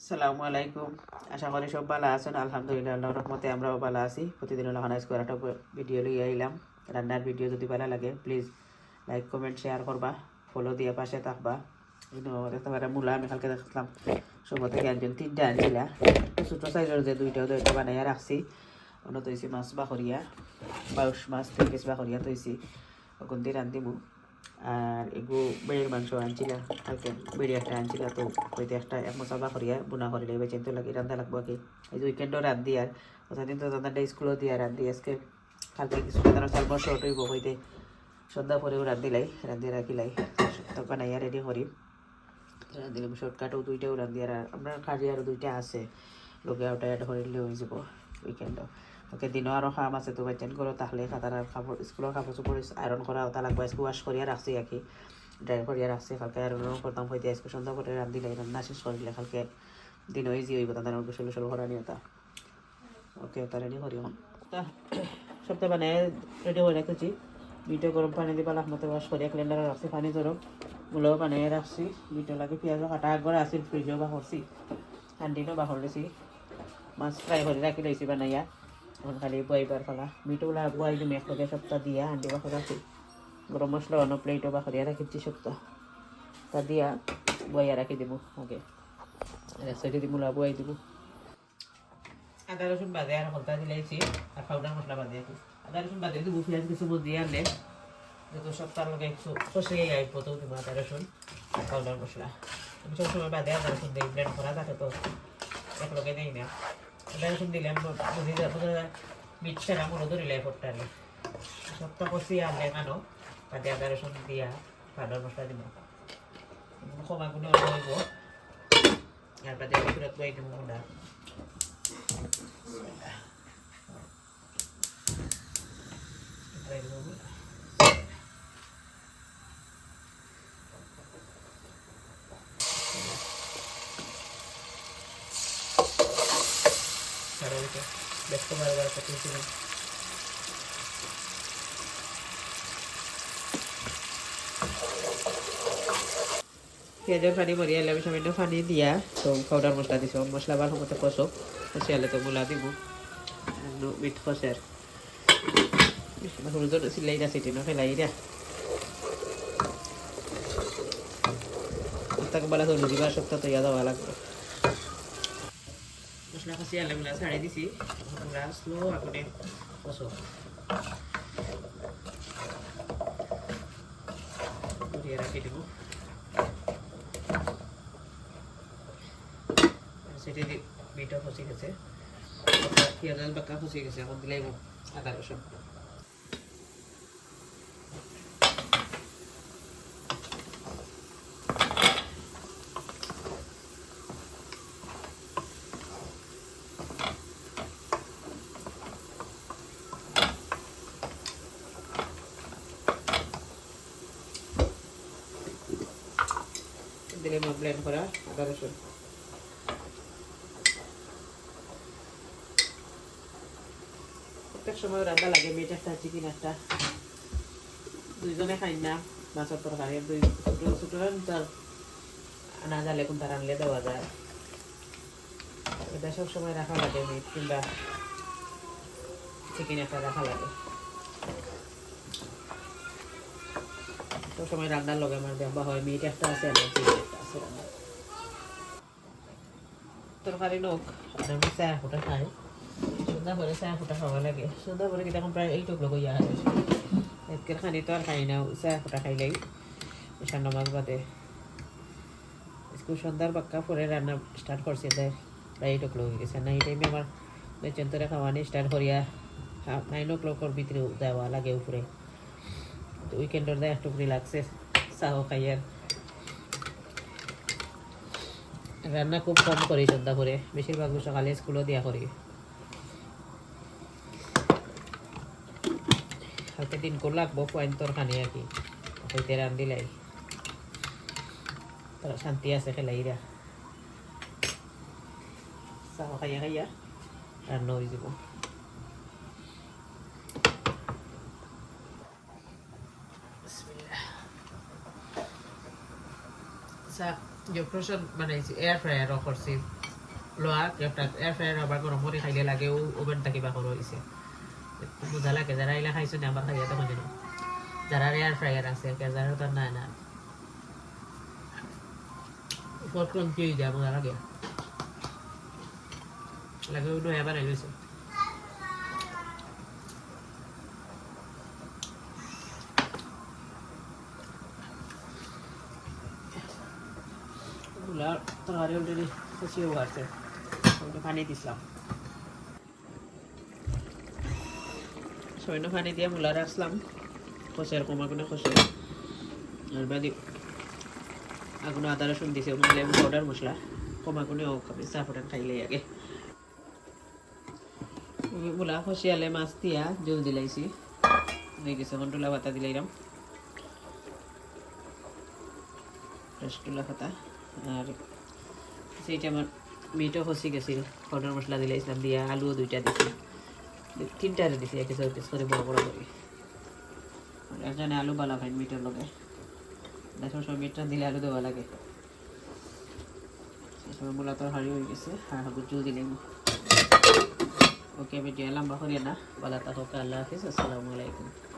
আসসালামু আলাইকুম। আশা করি সব ভালো আছেন। আলহামদুলিল্লাহ, আল্লাহর রহমতে আমরাও ভালো আছি। প্রতিদিন লাখানা স্কোয়ার একটা ভিডিও লইয়া আইলাম। রান্নার ভিডিও যদি ভালো লাগে প্লিজ লাইক কমেন্ট শেয়ার করবা, ফলো দিয়ে পাশে থাকবা। দেখতে পারে মূলা আমি কালকে দেখলাম সব থেকে একজন 3টা আনছিলা, ছোটো সাইজের যে দুইটা বানাইয়া রাখছি। অন্য তৈছি মাছ বাখরিয়া, বাউশ মাছ 3 পিস বাখরিয়া তৈছি, ওখান দিয়ে রান্ধিমু। আর এগু বেড়ের মাংস আনছিলা কালকে, বেড়ে একটা আনছিলা, তো হইতে একটা এক মশলা করিয়া বুনা করিলে এবার চিন্তা লাগে রান্ধা লাগবো কি এই যে উইকেন্ডও রান্ধি। আর কথা দিন তো তাদের স্কুলও দিয়ে রান্ধি। আজকে কালকে কিছু তারা চালবার শর্ট হইব, হইতে সন্ধ্যা পরেও রান্ধিলাই, রান্ধি রাখিলাই তো বানাইয়া রেডি করি। রান্ধিলাম শর্টকাটও 2টাও রান্ধি। আর আমরা কাজে আরও 2টা আছে, লোকে ওটা অ্যাড করিলে হয়ে যাব উইকেন্ডও। ওকে দিনও আরও কাম আছে, তো বাইচান করো তাহলে খাতার কাপড় স্কুলের কাপড় চোপড় আয়রন করা ওটা লাগবে। আজকে ওয়াশ করিয়া রাখছি আর কি, ড্রাই করিয়া রাখছি। কালকে আয়রনও করতাম, হইতে আজকে সন্ধ্যা করে রান্ধিলে রান্না শেষ করিলে কালকে দিনও ইজি হইব। তাদের গোসল গোসল করা নিয়ে তা ওকে ওটা রেডি করি। তা সপ্তাহ বানায় রেডি করে রেখেছি। 2টা গরম পানি দিয়ে পালাক মতো ওয়াশ করিয়া ক্লিন্ডারে রাখছি, পানি ধরো মূলও বানিয়ে রাখছি। 2টা লাগে পেঁয়াজও কাটা একবার আসিল, ফ্রিজও বা করছি, হান্ডিনও বা করলেছি। মাছ ফ্রাই করে রাখি লইছি বানাইয়া, এখন খালি বইবার ফেলা। মিটুলা বই দিম এক লগে সপ্তাহ দিয়া হান্ডি বাখর রাখি। গরম মশলা অন্য প্লেটও বাখরিয়া রাখিছি সপ্তাহ, তা দিয়া বইয়া রাখি দিব। ওকে সাইডে দিব বই দিব। আদা রসুন বাদে আর হলতা দিলাইছি, আর পাউডার মশলা বাদে আর আদা রসুন বাদে দিব। পেঁয়াজ কিছু দিয়ে আনলে যত সপ্তাহ লগে একটু কষে আইব, তো দিব আদা রসুন আর পাউডার মশলা। আমি সবসময় বাদে আদা রসুন দিই, ব্লেন্ড করা থাকে তো এক লগে দিই না। আদা রসুন দিলে বুঝি মিট ছাড়া মনে ধরিলে ফোটালে সপ্তাহ কষিয়ে আনলে মানো বাদে আদা রসুন দিয়া পাউডার মশলা দিব। কমাগুলো হইব আর বাদে ফেরত বই দিব মুন্ডা। ব্যস্ত বারবার করতেছিল। পেঁয়াজের পানি মরিয়া এলে আমি সামান্য পানি দিয়া তো পাউডার মশলা দিছো, মশলা ভালো মতো কষো, কষে আলে তো মূলা দিব মিট কষের হলুদ সিলাই না সিটি না ফেলাই না তাকে বলা হলুদ দিবা সপ্তাহ তো ইয়া দেওয়া লাগবে। মশলা কষি আলে মূলা ছাড়ি দিছি, মূলা স্লো আগুনে কষো দিয়ে রাখি দিব। সেটি মিটও ফসি গেছে, পেঁয়াজ বাক্কা ফসি গেছে, এখন দিলাই আদা রসুন। দিলাম ব্লেন্ড করা আদা রসুন। প্রত্যেক সময় রান্না লাগে, মিট একটা চিকেন একটা, দুইজনে খাই না মাছের তরকারি। দুই ছোটো ছোটো তার আনা জালে কোনটা রানলে দেওয়া যায়, এটা সব সময় রাখা লাগে। মিট কিংবা চিকেন একটা রাখা লাগে, সব সময় রান্নার লগে আমার ব্যবহার হয়। মিট একটা আছে আর চিকেন একটা আছে রান্না তরকারি লোক আমি চা ফুটা খাই। সন্ধ্যা করে চা ফুটা খাওয়া লাগে, সন্ধ্যা করে কিন্তু এখন প্রায় এইটুক লোক ইয়া হয় একের খানি তো আর খাই না, চা ফুটা খাইলেই ঈশান নামাজ বাদে। স্কুল সন্ধ্যার বাক্কা পরে রান্না স্টার্ট করছে, তাই প্রায় 8 o'clock হয়ে গেছে না। এই টাইমে আমার বেচন্তরে খাওয়ানি স্টার্ট করিয়া 9 o'clock ভিতরে দেওয়া লাগে উপরে। তো উইকেন্ডর দেয় একটু রিল্যাক্সে চাও খাই। আর রান্না খুব কম করি সন্ধ্যা করে, বেশিরভাগ সকালে স্কুলও দিয়া করি। হালকা দিন করে লাগবো পয়েন্ট তোর খানি আর কি, হইতে রান্ধিলাই তোর শান্তি আছে খেলাইরা চাও খাইয়া খাইয়া রান্না হয়ে যাব। যে প্রসাদ বানাইছি এয়ার ফ্রায়ারও করছি, লোৱা এয়াৰ ফ্ৰায়াৰ আবার গরম করে খাইলে লাগে ওভেনটা কিবা করে হয়েছে মজা লাগে যারা এলা খাইছো না আবার খাইয়া তখন যেন যারা এয়ার ফ্রায়ার আছে যারা তো না না উপর ক্রঞ্চি হয়ে যায় মজা লাগে লাগে ওই নয়া বানাই লইছে মূলার তরকারি অলরেডি কষিয়েও আছে পানি দিছিলাম সামান্য পানি দিয়ে মূলা রাখলাম কষে আর কমা কোনো কষে আর বাদি আগুন আদা রসুন দিছে লেবু পাউডার মশলা কমা কোনেও খাবে চা ফোটান খাইলে আগে মূলা কষিয়ালে মাছ দিয়া জল দিলাইছি হয়ে গেছে এখন টুলা পাতা দিলাইলাম ফ্রেশ টুলা পাতা আর সেইটা আমার মিটও খসি গেছিল পাউডার মশলা দিলাইছিলাম দিয়া আলুও দুইটা দিছি তিনটারে দিছি একে পিস করে বড় বড় করে একজনে আলু বালা খাই মিটের লগে দেখো সব মিটটা দিলে আলু দেওয়া লাগে সেই সময় মূলা তো হারিয়ে হয়ে গেছে আর হাবুর জল দিলাম ওকে ভিডিও লম্বা করিয়ে না বলা তা হোক আল্লাহ হাফিজ আসসালামু আলাইকুম